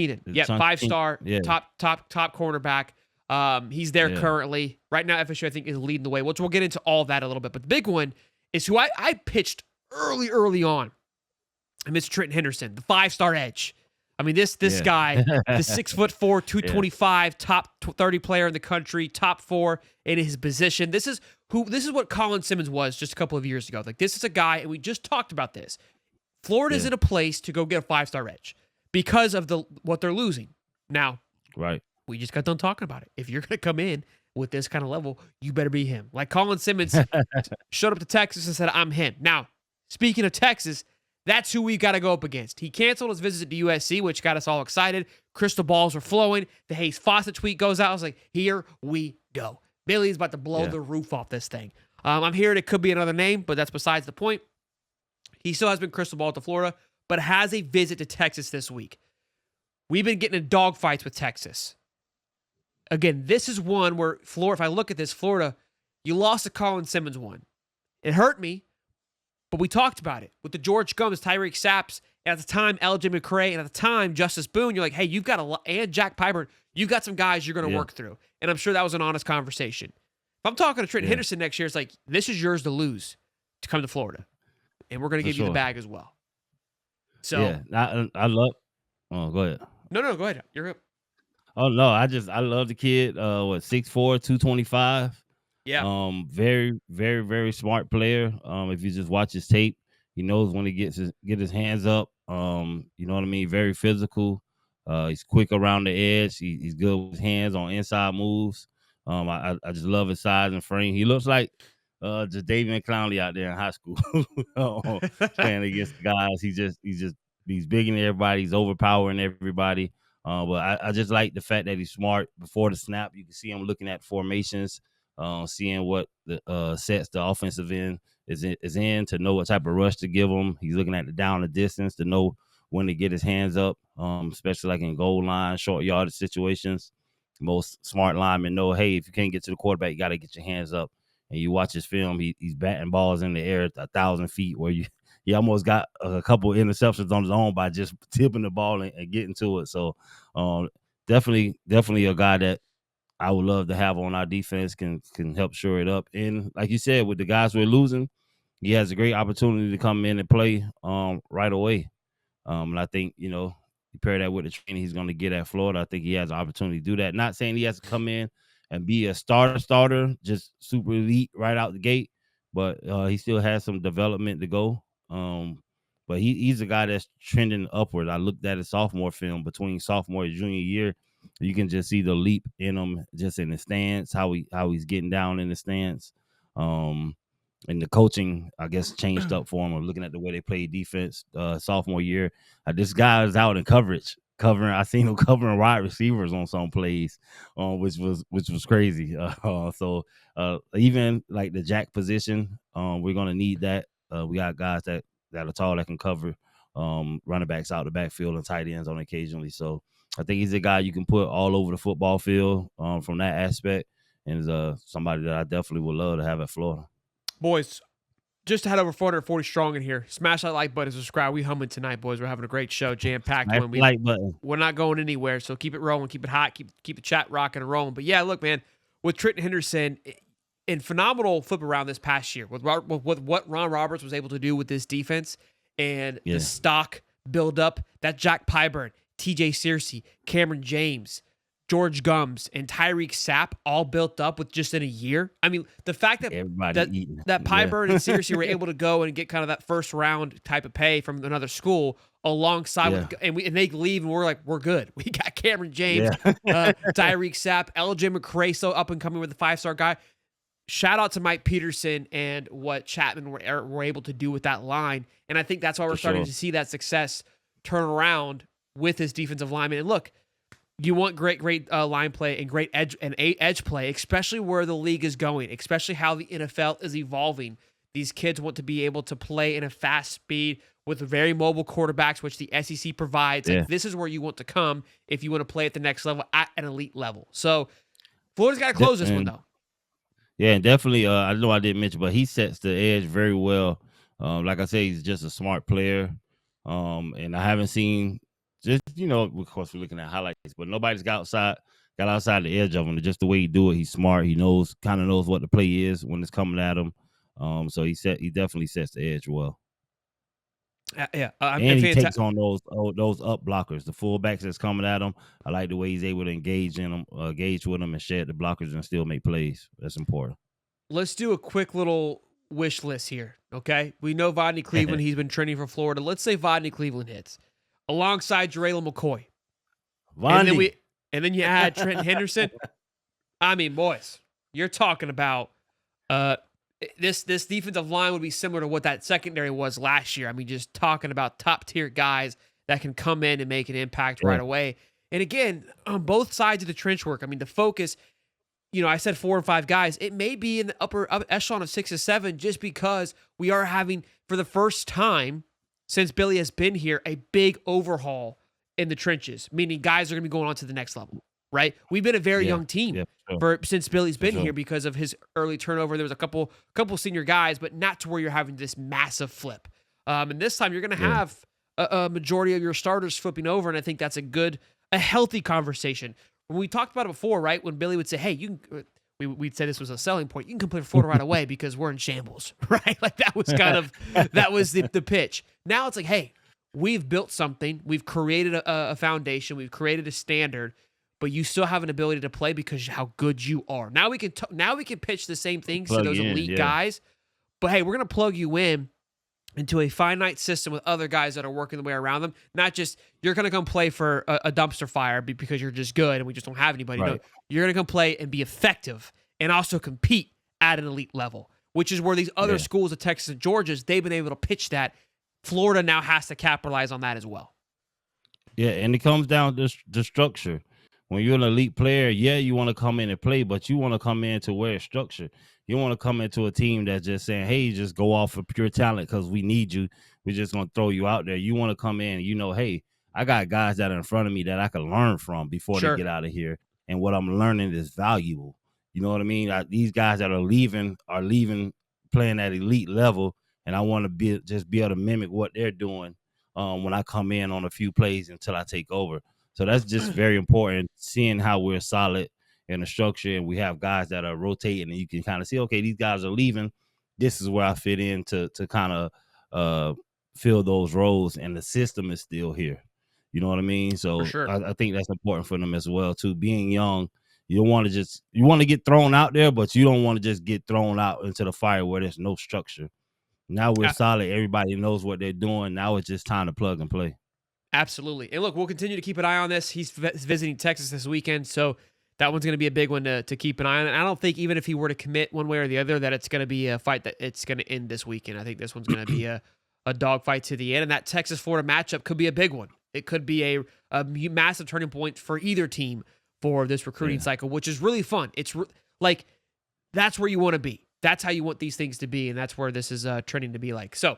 Keenan. Yeah, Chauncey, 5-star, yeah, top cornerback. He's there yeah, currently. Right now, FSU, I think, is leading the way, which we'll get into all that a little bit. But the big one is who I pitched early on. And it's Trenton Henderson, the 5-star edge. I mean, this yeah, guy, the 6'4", yeah, 225, top 30 player in the country, top 4 in his position. This is what Colin Simmons was just a couple of years ago. Like, this is a guy, and we just talked about this. Florida's yeah. in a place to go get a 5-star edge because of what they're losing. Now, Right. we just got done talking about it. If you're going to come in with this kind of level, you better be him. Like Colin Simmons showed up to Texas and said, I'm him. Now, speaking of Texas, that's who we got to go up against. He canceled his visit to USC, which got us all excited. Crystal balls were flowing. The Hayes Fawcett tweet goes out. I was like, here we go. Billy's about to blow the roof off this thing. I'm hearing it could be another name, but that's besides the point. He still has been crystal ball to Florida, but has a visit to Texas this week. We've been getting in dogfights with Texas. Again, this is one where Florida, if I look at this, Florida, you lost the Colin Simmons one. It hurt me, but we talked about it. With the George Gums, Tyreek Saps, and at the time, LJ McCray, and at the time, Justice Boone, you're like, hey, you've got and Jack Pyburn, you've got some guys you're going to work through. And I'm sure that was an honest conversation. If I'm talking to Trenton Henderson next year, it's like, this is yours to lose to come to Florida. And we're going to give you the bag as well. So, yeah, I love. Oh, go ahead. No, go ahead. You're good. Oh no, I love the kid. 6'4", 225. Yeah. Very, very, very smart player. If you just watch his tape, he knows when he get his hands up. You know what I mean? Very physical. He's quick around the edge. He's good with his hands on inside moves. I just love his size and frame. He looks like just David Clowney out there in high school playing against the guys. He's big in everybody. He's overpowering everybody. But I just like the fact that he's smart. Before the snap, you can see him looking at formations, seeing what the sets the offensive end is in to know what type of rush to give him. He's looking at the down the distance to know when to get his hands up, especially like in goal line, short yardage situations. Most smart linemen know, hey, if you can't get to the quarterback, you got to get your hands up. And you watch his film, he's batting balls in the air at 1,000 feet where he almost got a couple interceptions on his own by just tipping the ball and getting to it. So definitely a guy that I would love to have on our defense, can help shore it up. And like you said, with the guys we're losing, he has a great opportunity to come in and play right away. And I think, you pair that with the training he's going to get at Florida, I think he has an opportunity to do that. Not saying he has to come in and be a starter, just super elite right out the gate, but he still has some development to go. But he's a guy that's trending upward. I looked at his sophomore film between sophomore and junior year. You can just see the leap in him, just in the stance, how he's getting down in the stance. And the coaching, I guess, changed up for him. I'm looking at the way they play defense sophomore year. This guy is out in coverage. I seen him covering wide receivers on some plays, which was crazy. So even like the jack position, we're gonna need that. We got guys that are tall that can cover running backs out the backfield and tight ends on occasionally. So I think he's a guy you can put all over the football field from that aspect, and is somebody that I definitely would love to have at Florida. Boys, just had over 440 strong in here. Smash that like button, subscribe. We humming tonight, boys. We're having a great show, jam-packed one. Like button. We're not going anywhere, so keep it rolling, keep it hot, keep the chat rocking and rolling. But yeah, look, man, with Trenton Henderson, in phenomenal flip around this past year, with what Ron Roberts was able to do with this defense and the stock build up, that Jack Pyburn, TJ Searcy, Cameron James, George Gums, and Tyreek Sapp all built up with just in a year. I mean, the fact that Pyburn and Searcy were able to go and get kind of that first round type of pay from another school alongside, and they leave and we're like, we're good. We got Cameron James, Tyreek Sapp, LJ McCray, so up and coming with the 5-star guy. Shout out to Mike Peterson and what Chapman were able to do with that line. And I think that's why we're starting to see that success turn around with his defensive lineman. And look, you want great line play and great edge play, especially where the league is going, especially how the NFL is evolving. These kids want to be able to play in a fast speed with very mobile quarterbacks, which the SEC provides. Like, this is where you want to come if you want to play at the next level, at an elite level. So Florida's got to close this one, though. Yeah, and definitely, I know I didn't mention, but he sets the edge very well. Like I say, he's just a smart player. And I haven't seen Just of course, we're looking at highlights, but nobody's got outside the edge of him. Just the way he do it, he's smart. He kind of knows what the play is when it's coming at him. So he definitely sets the edge well. Yeah, And he takes on those up blockers, the fullbacks that's coming at him. I like the way he's able to engage with them, and shed the blockers and still make plays. That's important. Let's do a quick little wish list here, okay? We know Rodney Cleveland. He's been training for Florida. Let's say Rodney Cleveland hits alongside Jarayla McCoy. And then you add Trenton Henderson. I mean, boys, you're talking about this defensive line would be similar to what that secondary was last year. I mean, just talking about top-tier guys that can come in and make an impact right away. And again, on both sides of the trench work, I mean, the focus, I said 4 and 5 guys. It may be in the upper echelon of 6 or 7 just because we are having, for the first time since Billy has been here, a big overhaul in the trenches, meaning guys are going to be going on to the next level, right? We've been a very young team since Billy's been here because of his early turnover. There was a couple senior guys, but not to where you're having this massive flip. And this time you're going to have a majority of your starters flipping over, and I think that's a healthy conversation. When we talked about it before, right? When Billy would say, "Hey, we'd say this was a selling point. You can come play for Florida right away because we're in shambles," right? Like that was kind of the pitch. Now it's like, hey, we've built something. We've created a foundation. We've created a standard, but you still have an ability to play because of how good you are. Now we can pitch the same things to those elite guys, but hey, we're gonna plug you into a finite system with other guys that are working the way around them. Not just you're gonna come play for a dumpster fire because you're just good and we just don't have anybody. Right. No, you're gonna come play and be effective and also compete at an elite level, which is where these other schools of Texas and Georgia's, they've been able to pitch that. Florida now has to capitalize on that as well. Yeah, and it comes down to the structure. When you're an elite player, you want to come in and play, but you want to come in to wear structure. You want to come into a team that's just saying, hey, just go off of pure talent because we need you. We're just going to throw you out there. You want to come in, hey, I got guys that are in front of me that I can learn from before they get out of here. And what I'm learning is valuable. You know what I mean? These guys that are leaving playing at elite level, and I want to be able to mimic what they're doing when I come in on a few plays until I take over. So that's just very important, seeing how we're solid in the structure and we have guys that are rotating and you can kind of see, okay, these guys are leaving. This is where I fit in to kind of fill those roles, and the system is still here. You know what I mean? So I think that's important for them as well, too. Being young, you don't want to you want to get thrown out there, but you don't want to just get thrown out into the fire where there's no structure. Now we're solid. Everybody knows what they're doing. Now it's just time to plug and play. Absolutely. And look, we'll continue to keep an eye on this. He's visiting Texas this weekend, so that one's going to be a big one to keep an eye on. And I don't think even if he were to commit one way or the other that it's going to be a fight that it's going to end this weekend. I think this one's going to be a dogfight to the end. And that Texas-Florida matchup could be a big one. It could be a massive turning point for either team for this recruiting cycle, which is really fun. It's like that's where you want to be. That's how you want these things to be, and that's where this is trending to be like. So